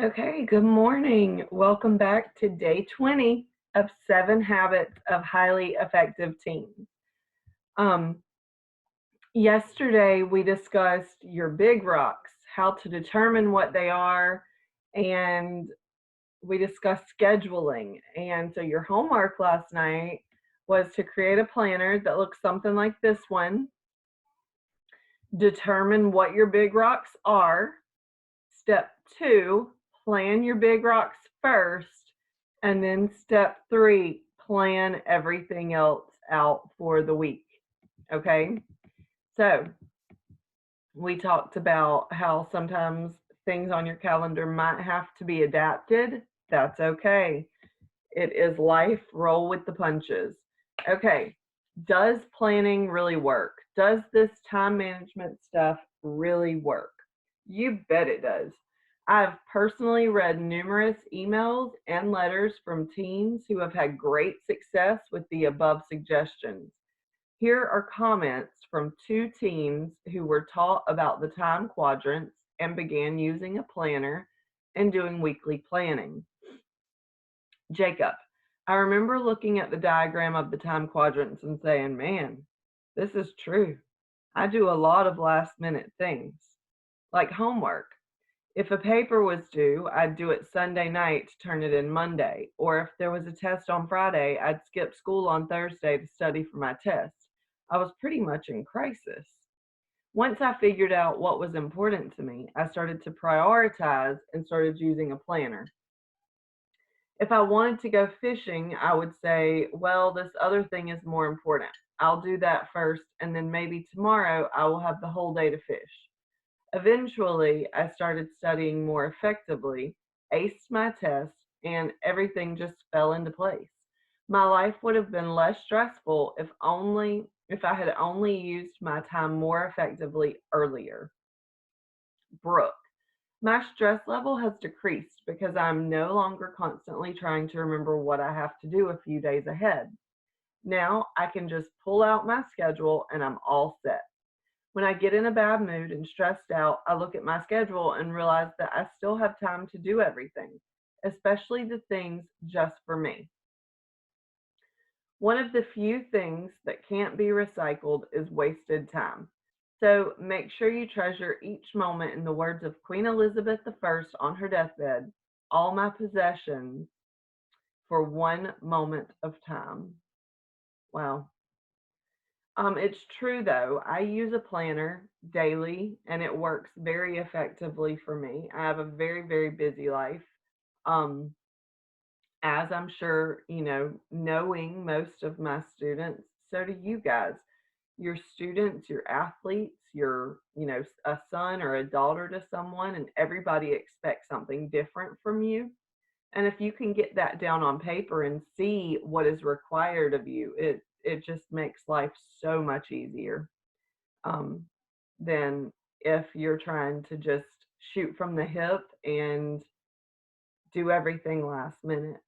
Okay, good morning. Welcome back to day 20 of 7 Habits of Highly Effective Teens. Um, Yesterday we discussed your big rocks, how to determine what they are, and we discussed scheduling. And so your homework last night was to create a planner that looks something like this one, determine what your big rocks are. Step 2, plan your big rocks first. And then step 3, plan everything else out for the week. Okay? So we talked about how sometimes things on your calendar might have to be adapted. That's okay. It is life. Roll with the punches. Okay. Does planning really work? Does this time management stuff really work? You bet it does. I've personally read numerous emails and letters from teens who have had great success with the above suggestions. Here are comments from two teens who were taught about the time quadrants and began using a planner and doing weekly planning. Jacob, I remember looking at the diagram of the time quadrants and saying, man, this is true. I do a lot of last minute things, like homework. If a paper was due, I'd do it Sunday night to turn it in Monday. Or if there was a test on Friday, I'd skip school on Thursday to study for my test. I was pretty much in crisis. Once I figured out what was important to me, I started to prioritize and started using a planner. If I wanted to go fishing, I would say, well, this other thing is more important. I'll do that first, and then maybe tomorrow I will have the whole day to fish. Eventually, I started studying more effectively, aced my tests, and everything just fell into place. My life would have been less stressful if I had only used my time more effectively earlier. Brooke, my stress level has decreased because I'm no longer constantly trying to remember what I have to do a few days ahead. Now I can just pull out my schedule and I'm all set. When I get in a bad mood and stressed out, I look at my schedule and realize that I still have time to do everything, especially the things just for me. One of the few things that can't be recycled is wasted time. So make sure you treasure each moment in the words of Queen Elizabeth I on her deathbed, all my possessions for one moment of time. Wow. It's true though. I use a planner daily and it works very effectively for me. I have a very, very busy life. Um, as I'm sure, knowing most of my students, so do you guys. Your students, your athletes, a son or a daughter to someone, and everybody expects something different from you. And if you can get that down on paper and see what is required of you, it just makes life so much easier um, than if you're trying to just shoot from the hip and do everything last minute.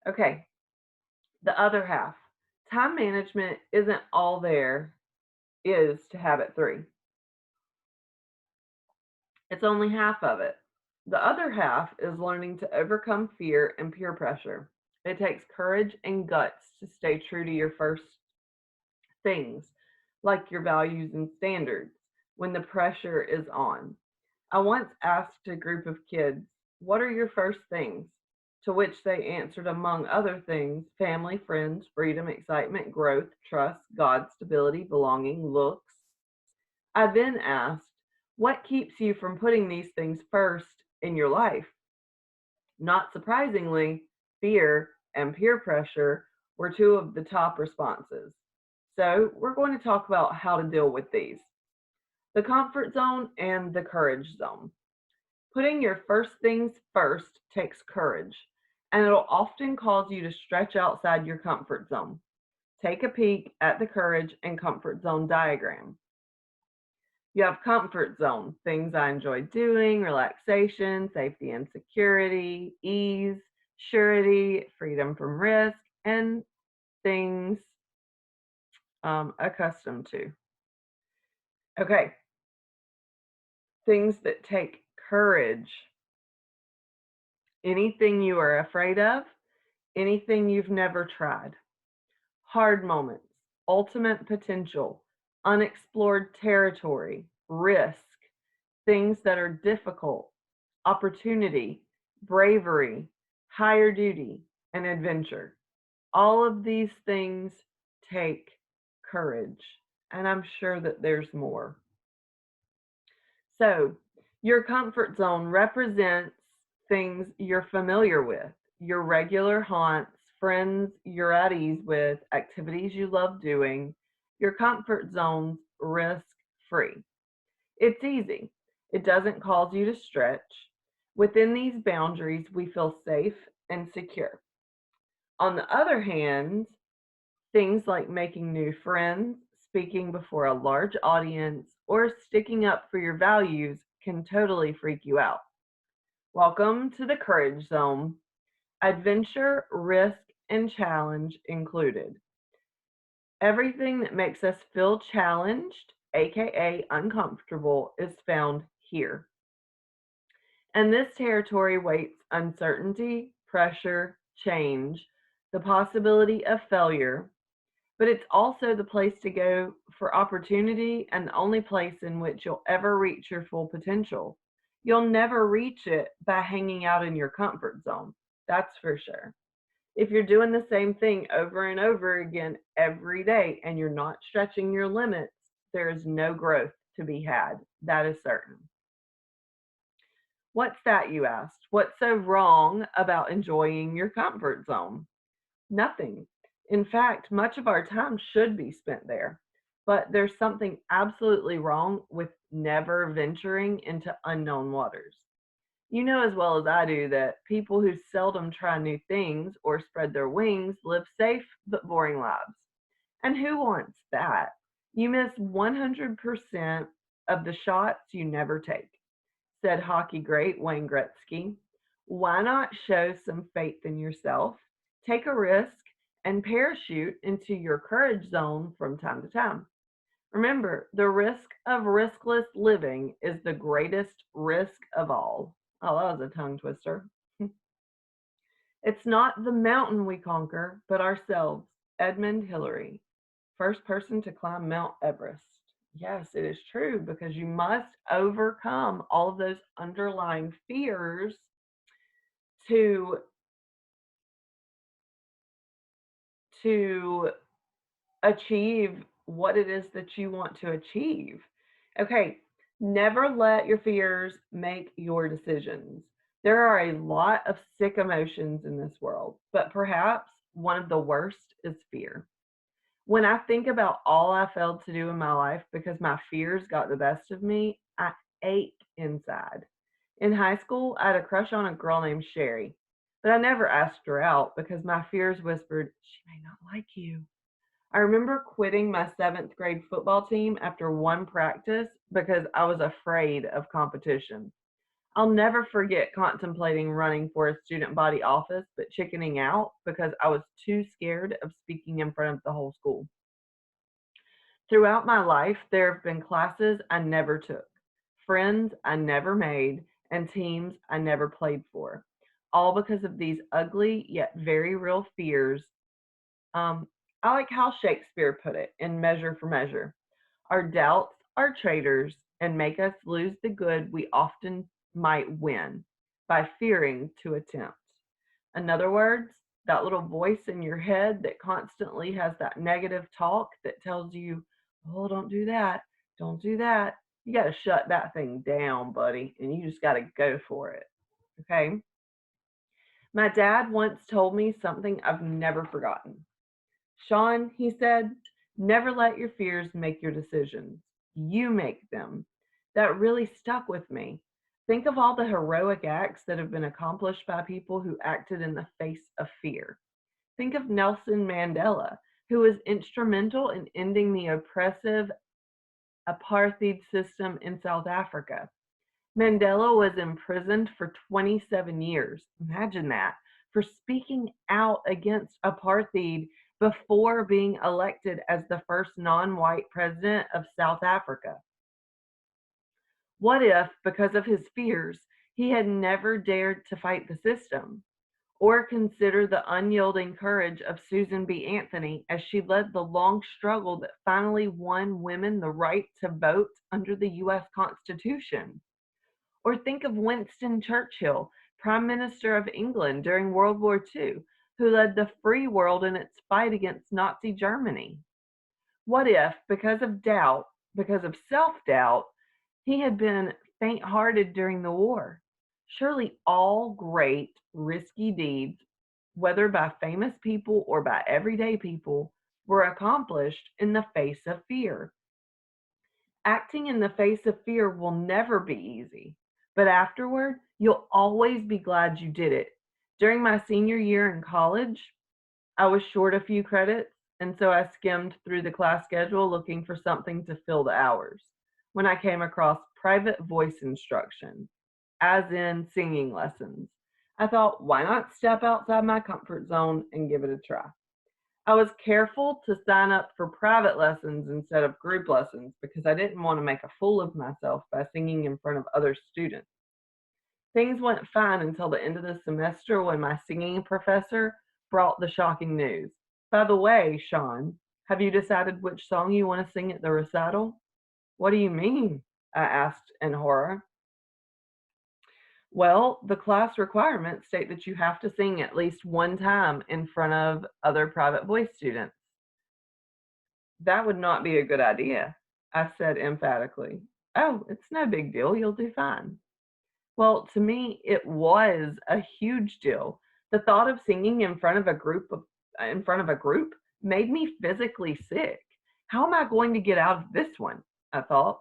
Okay, the other half. Time management isn't all there is to habit 3. It's only half of it. The other half is learning to overcome fear and peer pressure. It takes courage and guts to stay true to your first things, like your values and standards, when the pressure is on. I once asked a group of kids, what are your first things? To which they answered, among other things, family, friends, freedom, excitement, growth, trust, God, stability, belonging, looks. I then asked, what keeps you from putting these things first in your life? Not surprisingly, fear and peer pressure were two of the top responses. So, we're going to talk about how to deal with these: the comfort zone and the courage zone. Putting your first things first takes courage, and it'll often cause you to stretch outside your comfort zone. Take a peek at the courage and comfort zone diagram. You have comfort zone, things I enjoy doing, relaxation, safety and security, ease, surety, freedom from risk, and things accustomed to. Okay, things that take courage. anything you are afraid of, anything you've never tried. Hard moments, ultimate potential, unexplored territory, risk, things that are difficult, opportunity, bravery, higher duty, and adventure. All of these things take courage, and I'm sure that there's more. So, your comfort zone represents things you're familiar with, your regular haunts, friends you're at ease with, activities you love doing. Your comfort zone's risk free. It's easy. It doesn't cause you to stretch. Within these boundaries, we feel safe and secure. On the other hand, things like making new friends, speaking before a large audience, or sticking up for your values can totally freak you out. Welcome to the Courage Zone. Adventure, risk, and challenge included. Everything that makes us feel challenged, aka uncomfortable, is found here. And this territory waits uncertainty, pressure, change, the possibility of failure, but it's also the place to go for opportunity and the only place in which you'll ever reach your full potential. You'll never reach it by hanging out in your comfort zone. That's for sure. If you're doing the same thing over and over again every day and you're not stretching your limits, there is no growth to be had. That is certain. What's that, you asked? What's so wrong about enjoying your comfort zone? Nothing. In fact, much of our time should be spent there. But there's something absolutely wrong with never venturing into unknown waters. You know as well as I do that people who seldom try new things or spread their wings live safe but boring lives. And who wants that? You miss 100% of the shots you never take, said hockey great Wayne Gretzky. Why not show some faith in yourself, take a risk, and parachute into your courage zone from time to time? Remember, the risk of riskless living is the greatest risk of all. Oh, that was a tongue twister. It's not the mountain we conquer, but ourselves. Edmund Hillary, first person to climb Mount Everest. Yes, it is true because you must overcome all of those underlying fears to to achieve what it is that you want to achieve. Okay, never let your fears make your decisions. There are a lot of sick emotions in this world, but perhaps one of the worst is fear. When I think about all I failed to do in my life because my fears got the best of me, I ache inside. In high school, I had a crush on a girl named Sherry, but I never asked her out because my fears whispered, she may not like you. I remember quitting my seventh grade football team after one practice because I was afraid of competition. I'll never forget contemplating running for a student body office, but chickening out because I was too scared of speaking in front of the whole school. Throughout my life, there have been classes I never took, friends I never made, and teams I never played for, all because of these ugly yet very real fears. Um, I like how Shakespeare put it in Measure for Measure. Our doubts are traitors and make us lose the good we often might win by fearing to attempt. In other words, that little voice in your head that constantly has that negative talk that tells you, oh, don't do that, don't do that. You got to shut that thing down, buddy, and you just got to go for it. Okay. My dad once told me something I've never forgotten. Sean, he said, never let your fears make your decisions. You make them. That really stuck with me. Think of all the heroic acts that have been accomplished by people who acted in the face of fear. Think of Nelson Mandela, who was instrumental in ending the oppressive apartheid system in South Africa. Mandela was imprisoned for 27 years. Imagine that. For speaking out against apartheid before being elected as the first non white president of South Africa. What if, because of his fears, He had never dared to fight the system or consider the unyielding courage of Susan B. Anthony as she led the long struggle that finally won women the right to vote under the U.S. Constitution. Or think of Winston Churchill, Prime Minister of England during World War II, who led the free world in its fight against Nazi Germany. What if, because of self doubt, he had been faint hearted during the war? Surely all great, risky deeds, whether by famous people or by everyday people, were accomplished in the face of fear. Acting in the face of fear will never be easy, but afterward, you'll always be glad you did it. During my senior year in college, I was short a few credits, and so I skimmed through the class schedule looking for something to fill the hours. When I came across private voice instruction, as in singing lessons, I thought, why not step outside my comfort zone and give it a try? I was careful to sign up for private lessons instead of group lessons because I didn't want to make a fool of myself by singing in front of other students. Things went fine until the end of the semester when my singing professor brought the shocking news. By the way, Sean, have you decided which song you want to sing at the recital? What do you mean? I asked in horror. Well, the class requirements state that you have to sing at least one time in front of other private voice students. That would not be a good idea, I said emphatically. Oh, it's no big deal. You'll do fine. Well, to me, it was a huge deal. The thought of singing in front of a group made me physically sick. How am I going to get out of this one? I thought.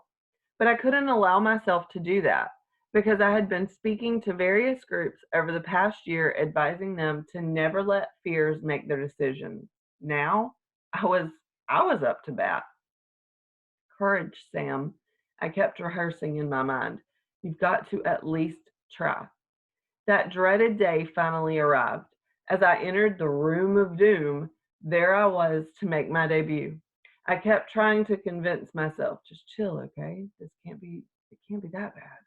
But I couldn't allow myself to do that because I had been speaking to various groups over the past year advising them to never let fears make their decisions. Now, I was I was up to bat. Courage, Sam. I kept rehearsing in my mind. You've got to at least try. That dreaded day finally arrived. As I entered the room of doom, there I was to make my debut. I kept trying to convince myself, just chill, okay? It can't be that bad.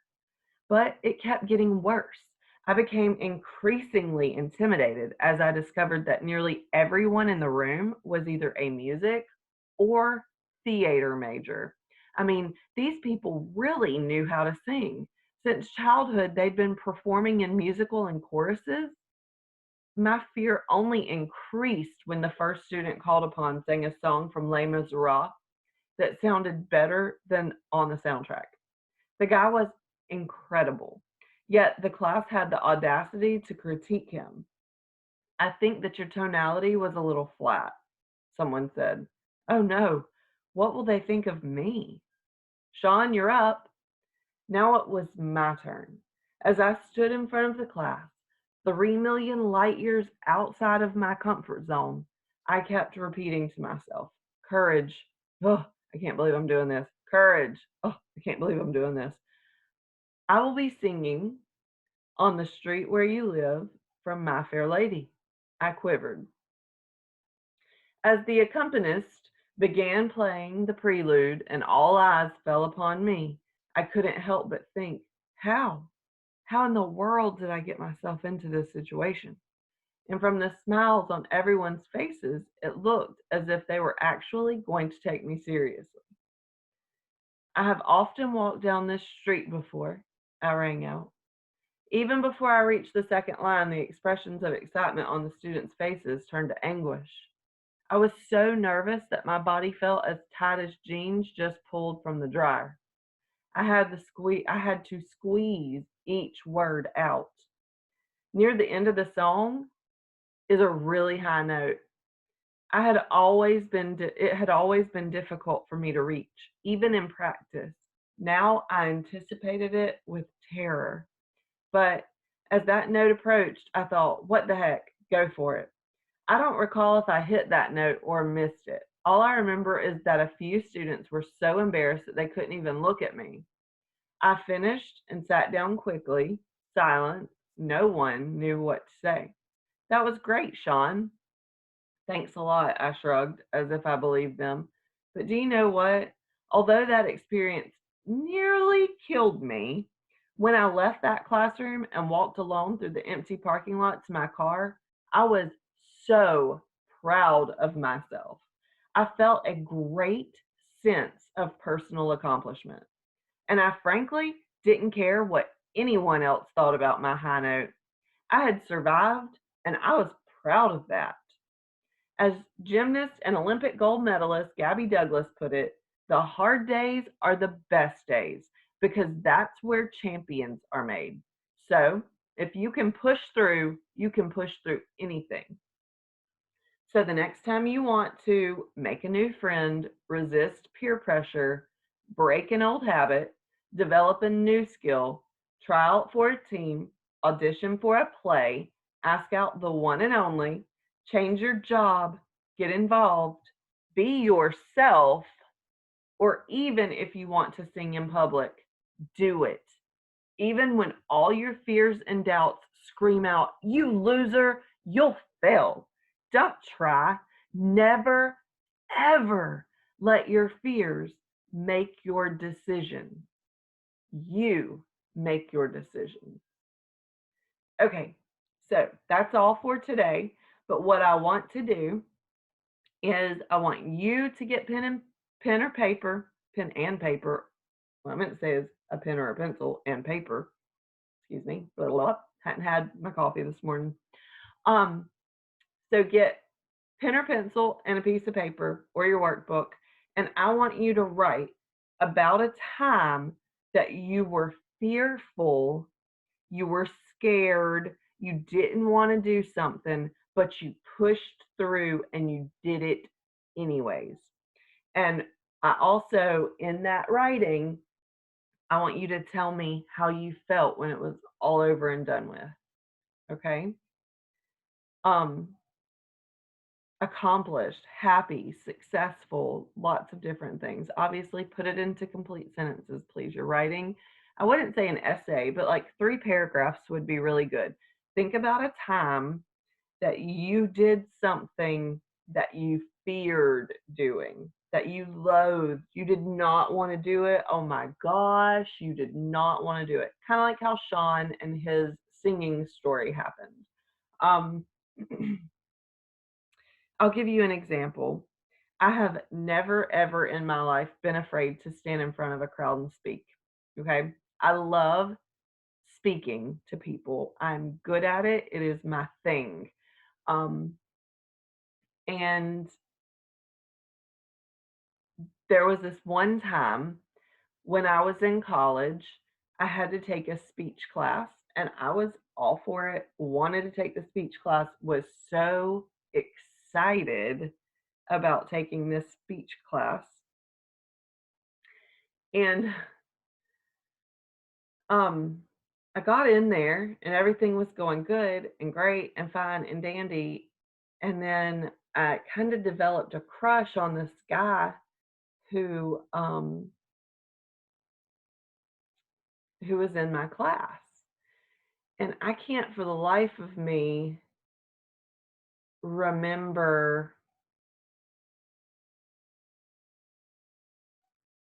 But it kept getting worse. I became increasingly intimidated as I discovered that nearly everyone in the room was either a music or theater major. I mean, these people really knew how to sing. Since childhood, they'd been performing in musical and choruses. My fear only increased when the first student called upon sang a song from Les Miserables that sounded better than on the soundtrack. The guy was incredible, yet the class had the audacity to critique him. I think that your tonality was a little flat, someone said. Oh no, what will they think of me? Sean, you're up. Now it was my turn. As I stood in front of the class, 3 million light years outside of my comfort zone, I kept repeating to myself, courage. Oh, I can't believe I'm doing this. Courage. Oh, I can't believe I'm doing this. I will be singing On the Street Where You Live from My Fair Lady. I quivered. As the accompanist began playing the prelude and all eyes fell upon me, I couldn't help but think, how? How in the world did I get myself into this situation? And from the smiles on everyone's faces, it looked as if they were actually going to take me seriously. I have often walked down this street before, I rang out. Even before I reached the second line, the expressions of excitement on the students' faces turned to anguish. I was so nervous that my body felt as tight as jeans just pulled from the dryer. I had to squeeze each word out. Near the end of the song is a really high note. It had always been difficult for me to reach, even in practice. Now I anticipated it with terror. But as that note approached, I thought, what the heck, go for it. I don't recall if I hit that note or missed it. All I remember is that a few students were so embarrassed that they couldn't even look at me. I finished and sat down quickly, silent. No one knew what to say. That was great, Sean. Thanks a lot, I shrugged, as if I believed them. But do you know what? Although that experience nearly killed me, When I left that classroom and walked alone through the empty parking lot to my car, I was so proud of myself. I felt a great sense of personal accomplishment. And I frankly didn't care what anyone else thought about my high note. I had survived, and I was proud of that. As gymnast and Olympic gold medalist Gabby Douglas put it, the hard days are the best days because that's where champions are made. So if you can push through, you can push through anything. So the next time you want to make a new friend, resist peer pressure, break an old habit, develop a new skill, try out for a team, audition for a play, ask out the one and only, change your job, get involved, be yourself, or even if you want to sing in public, do it. Even when all your fears and doubts scream out, you loser, you'll fail. Don't try. Never, ever let your fears make your decision. You make your decision. Okay, so that's all for today. But what I want to do is I want you to get pen or paper, pen and paper. What I meant to say is a pen or a pencil and paper. Excuse me, blah, blah, blah. Hadn't had my coffee this morning. Um, so get pen or pencil and a piece of paper or your workbook, and I want you to write about a time that you were fearful, you were scared, you didn't want to do something, but you pushed through and you did it anyways. And I also, in that writing, I want you to tell me how you felt when it was all over and done with. Okay? Um, Accomplished, happy, successful, lots of different things. Obviously, put it into complete sentences, please. You're writing, I wouldn't say an essay, but like 3 paragraphs would be really good. Think about a time that you did something that you feared doing, that you loathed. You did not want to do it. Oh my gosh, you did not want to do it. Kind of like how Sean and his singing story happened. Um, I'll give you an example. I have never, ever in my life been afraid to stand in front of a crowd and speak. Okay. I love speaking to people. I'm good at it. It is my thing. Um, and there was this one time when I was in college, I had to take a speech class and I was all for it, wanted to take the speech class, was so excited about taking this speech class. And um I got in there and everything was going good and great and fine and dandy. And then I kind of developed a crush on this guy who um who was in my class. And I can't for the life of me remember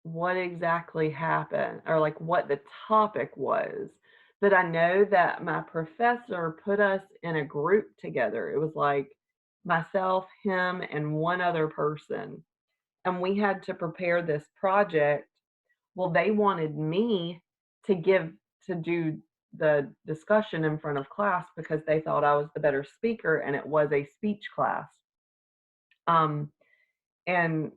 what exactly happened or like what the topic was. But I know that my professor put us in a group together. It was like myself, him, and one other person. And we had to prepare this project. Well, they wanted me to do the discussion in front of class because they thought I was the better speaker and it was a speech class. Um, and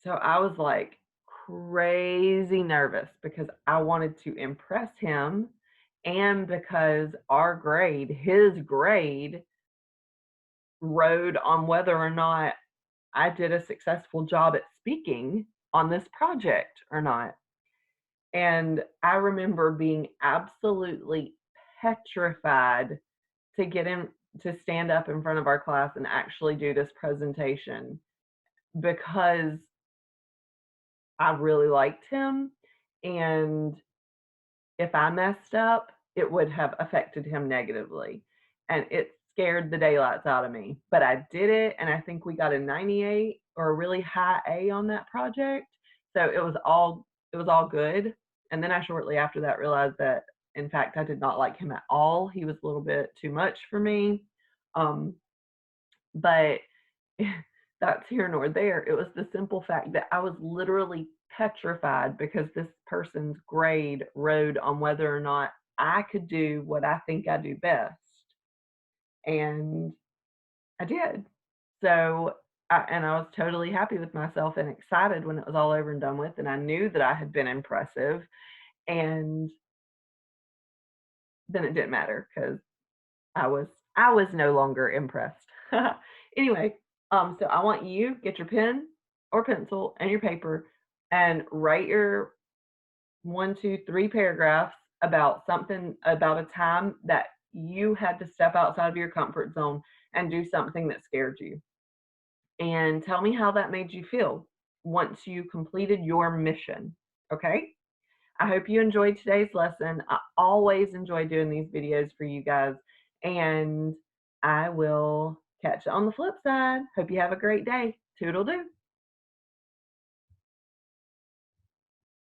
so I was like crazy nervous because I wanted to impress him and because his grade, rode on whether or not I did a successful job at speaking on this project or not. And I remember being absolutely petrified to get in to stand up in front of our class and actually do this presentation because I really liked him. And if I messed up, it would have affected him negatively. And it scared the daylights out of me. But I did it, and I think we got a 98 or a really high A on that project. So it was all good. And then I shortly after that realized that In fact, I did not like him at all. He was a little bit too much for me. Um, but that's here nor there. It was the simple fact that I was literally petrified because this person's grade rode on whether or not I could do what I think I do best. And I did. So, and I was totally happy with myself and excited when it was all over and done with. And I knew that I had been impressive. And then it didn't matter because I was no longer impressed. Anyway, so I want you get your pen or pencil and your paper and write your 1, 2, 3 paragraphs about something about a time that you had to step outside of your comfort zone and do something that scared you. And tell me how that made you feel once you completed your mission. Okay? I hope you enjoyed today's lesson. I always enjoy doing these videos for you guys, and I will catch you on the flip side. Hope you have a great day. Toodle-doo.